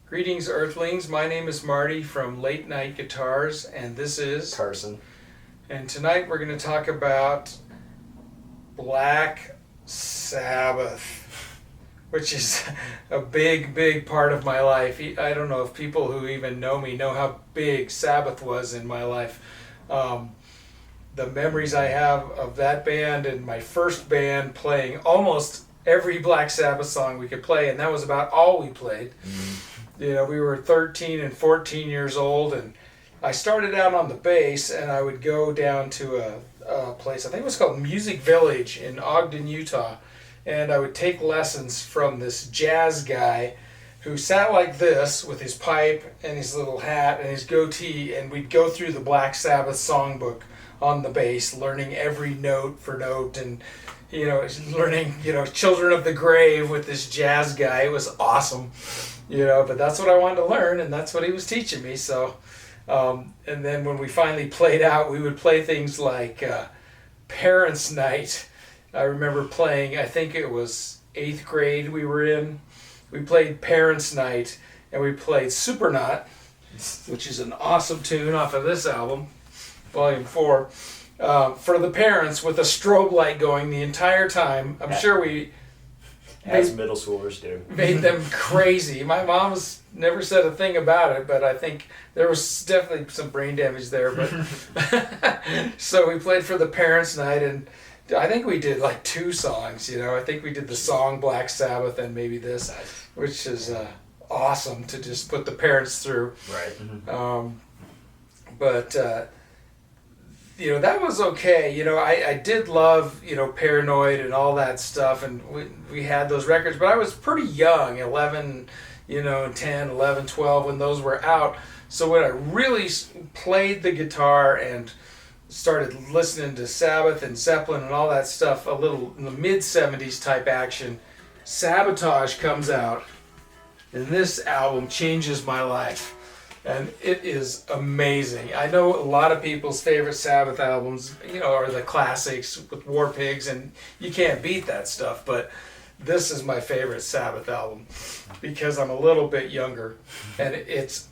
Greetings, Earthlings. My name is Marty from Late Night Guitars, and this is Carson. And tonight we're going to talk about Black Sabbath, which is a big, big part of my life. I don't know if people who even know me know how big Sabbath was in my life. The memories I have of that band and my first band playing almost every Black Sabbath song we could play, and that was about all we played. You know, we were 13 and 14 years old, and I started out on the bass, and I would go down to a place, I think it was called Music Village in Ogden, Utah, and I would take lessons from this jazz guy who sat like this with his pipe and his little hat and his goatee, and we'd go through the Black Sabbath songbook on the bass, learning every note for note, and learning, Children of the Grave with this jazz guy. It was awesome, but that's what I wanted to learn, and that's what he was teaching me. So, and then when we finally played out, we would play things like Parents' Night. I remember playing, I think it was 8th grade we were in. We played Parents' Night, and we played Supernaut, which is an awesome tune off of this album, Volume 4. For the parents with a strobe light going the entire time. I'm sure we as middle schoolers do. Made them crazy. My mom's never said a thing about it, but I think there was definitely some brain damage there. But so we played for the Parents' Night, and I think we did like 2 songs. I think we did the song Black Sabbath and maybe this, which is awesome to just put the parents through. Right. But that was okay. I did love, Paranoid and all that stuff, and we had those records, but I was pretty young, 11, 10, 11, 12 when those were out. So when I really played the guitar and started listening to Sabbath and Zeppelin and all that stuff, a little in the mid-70s type action, Sabotage comes out, and this album changes my life. And it is amazing. I know a lot of people's favorite Sabbath albums, are the classics with War Pigs, and you can't beat that stuff. But this is my favorite Sabbath album because I'm a little bit younger, and it's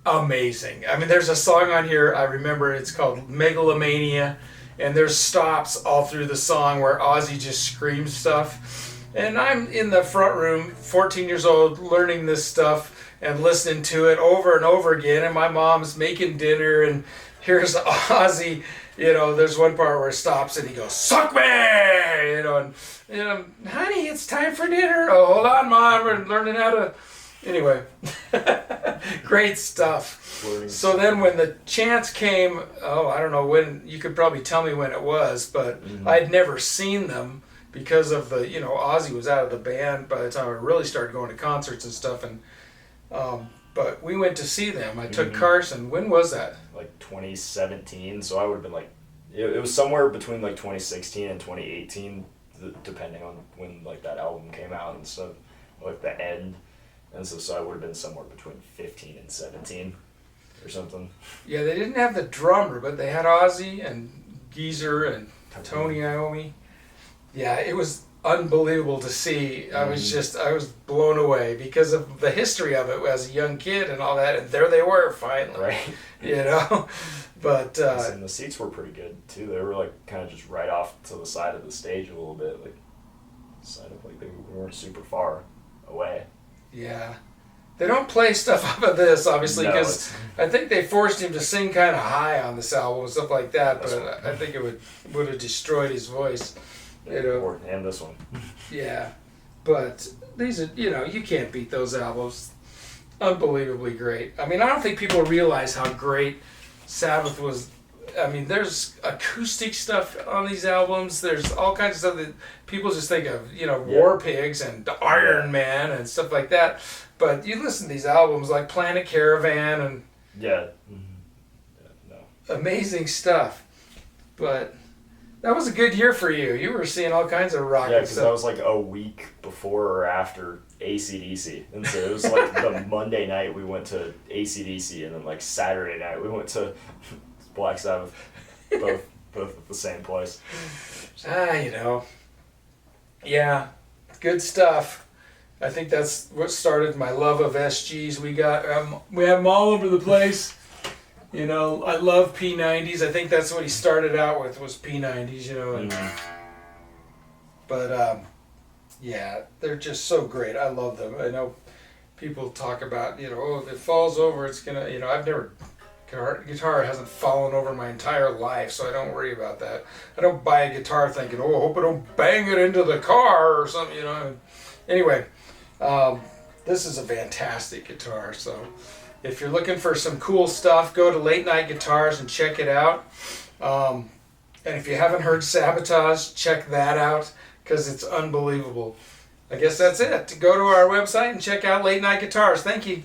amazing. I mean, there's a song on here, I remember, it's called Megalomania, and there's stops all through the song where Ozzy just screams stuff. And I'm in the front room, 14 years old, learning this stuff and listening to it over and over again, and my mom's making dinner, and here's Ozzy, there's one part where it stops and he goes, "Suck me!" And "Honey, it's time for dinner." "Oh, hold on, Mom, we're learning how to..." Anyway, great stuff. So then when the chance came, I don't know when, you could probably tell me when it was, but I'd never seen them because of the, Ozzy was out of the band by the time I really started going to concerts and stuff, and but we went to see them. I took Carson. When was that? Like 2017. So I would have been like, it was somewhere between like 2016 and 2018, depending on when like that album came out and stuff, like the end. And so I would have been somewhere between 15 and 17 or something. Yeah, they didn't have the drummer, but they had Ozzy and Geezer and Tony Iommi. Yeah, it was unbelievable to see. I was blown away because of the history of it as a young kid and all that, and there they were finally, right? But and the seats were pretty good too. They were like kind of just right off to the side of the stage a little bit, like side of, like they weren't super far away. Yeah, they don't play stuff off of this obviously because I think they forced him to sing kind of high on this album and stuff like that, but I think it would have destroyed his voice. And this one. Yeah, but these are, you can't beat those albums. Unbelievably great. I mean, I don't think people realize how great Sabbath was. I mean, there's acoustic stuff on these albums. There's all kinds of stuff that people just think of, War Pigs and Iron Man and stuff like that. But you listen to these albums like Planet Caravan and amazing stuff. But that was a good year for you. You were seeing all kinds of rock. Yeah, because that was like a week before or after AC/DC. And so it was like the Monday night we went to AC/DC, and then like Saturday night we went to Black Sabbath, both at the same place. Yeah, good stuff. I think that's what started my love of SGs. We have them all over the place. You know, I love P90s. I think that's what he started out with was P90s. You know, but yeah, they're just so great. I love them. I know people talk about, you know, oh, if it falls over, it's gonna, you know, I've never, guitar hasn't fallen over my entire life, so I don't worry about that. I don't buy a guitar thinking, oh, I hope I don't bang it into the car or something, you know. Anyway, this is a fantastic guitar, so if you're looking for some cool stuff, go to Late Night Guitars and check it out. And if you haven't heard Sabotage, check that out, because it's unbelievable. I guess that's it. Go to our website and check out Late Night Guitars. Thank you.